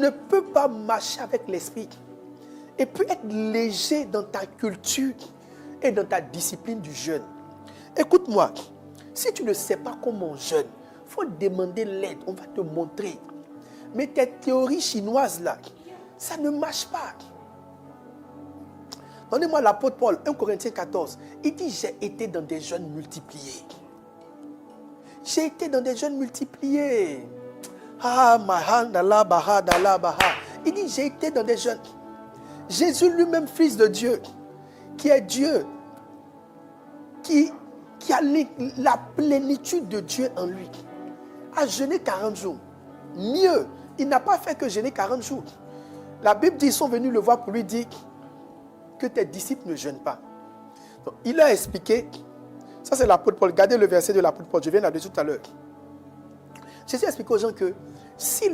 ne peux pas marcher avec l'esprit et puis être léger dans ta culture et dans ta discipline du jeûne. Écoute-moi, si tu ne sais pas comment jeûne, il faut demander l'aide, on va te montrer. Mais tes théories chinoises là, ça ne marche pas. Donnez-moi l'apôtre Paul, 1 Corinthiens 14. Il dit, j'ai été dans des jeûnes multipliés. J'ai été dans des jeûnes multipliés. Ah, mahandala, bahadala, baha. Il dit, j'ai été dans des jeûnes. Jésus lui-même, fils de Dieu, qui est Dieu, qui a la plénitude de Dieu en lui, a jeûné 40 jours. Mieux, il n'a pas fait que jeûner 40 jours. La Bible dit, ils sont venus le voir pour lui dire que tes disciples ne jeûnent pas. Donc, il a expliqué, ça c'est l'apôtre Paul, regardez le verset de l'apôtre Paul, je viens là-dessus tout à l'heure. Jésus a expliqué aux gens que si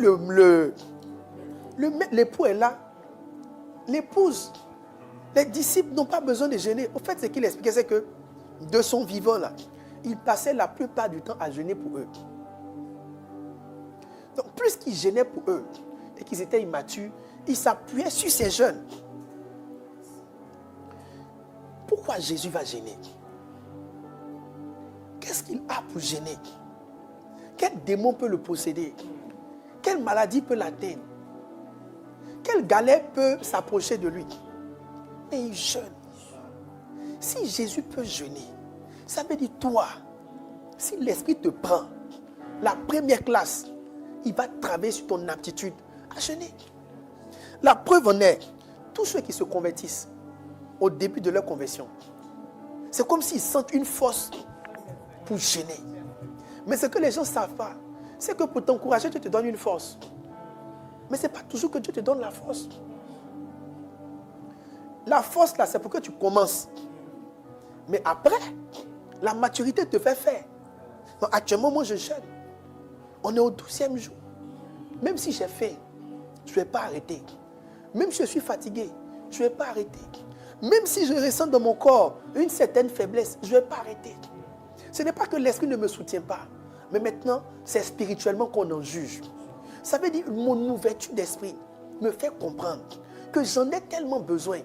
l'époux est là, l'épouse, les disciples n'ont pas besoin de jeûner. Au fait, ce qu'il expliquait, c'est que de son vivant là, il passait la plupart du temps à jeûner pour eux. Donc, plus qu'ils jeûnaient pour eux et qu'ils étaient immatures, ils s'appuyaient sur ces jeûnes. Pourquoi Jésus va gêner? Qu'est-ce qu'il a pour gêner? Quel démon peut le posséder? Quelle maladie peut l'atteindre? Quel galet peut s'approcher de lui? Mais il jeûne. Si Jésus peut jeûner, ça veut dire toi, si l'esprit te prend, la première classe, il va travailler sur ton aptitude à jeûner. La preuve en est, tous ceux qui se convertissent au début de leur conversion, c'est comme s'ils sentent une force pour jeûner. Mais ce que les gens ne savent pas, c'est que pour t'encourager, Dieu te donne une force. Mais ce n'est pas toujours que Dieu te donne la force. La force, là, c'est pour que tu commences. Mais après, la maturité te fait faire. Donc, actuellement, moi, je jeûne. On est au 12e jour. Même si j'ai faim, je ne vais pas arrêter. Même si je suis fatigué, je ne vais pas arrêter. Même si je ressens dans mon corps une certaine faiblesse, je ne vais pas arrêter. Ce n'est pas que l'esprit ne me soutient pas. Mais maintenant, c'est spirituellement qu'on en juge. Ça veut dire que mon ouverture d'esprit me fait comprendre que j'en ai tellement besoin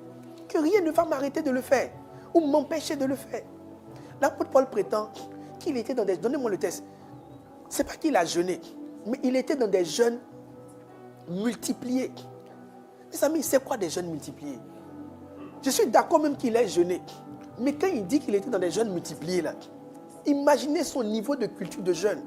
que rien ne va m'arrêter de le faire ou m'empêcher de le faire. L'apôtre Paul prétend qu'il était dans des... Donnez-moi le texte. Ce n'est pas qu'il a jeûné, mais il était dans des jeûnes multipliés. Mes amis, c'est quoi des jeûnes multipliés? Je suis d'accord même qu'il ait jeûné. Mais quand il dit qu'il était dans des jeûnes multipliés, là, imaginez son niveau de culture de jeûne.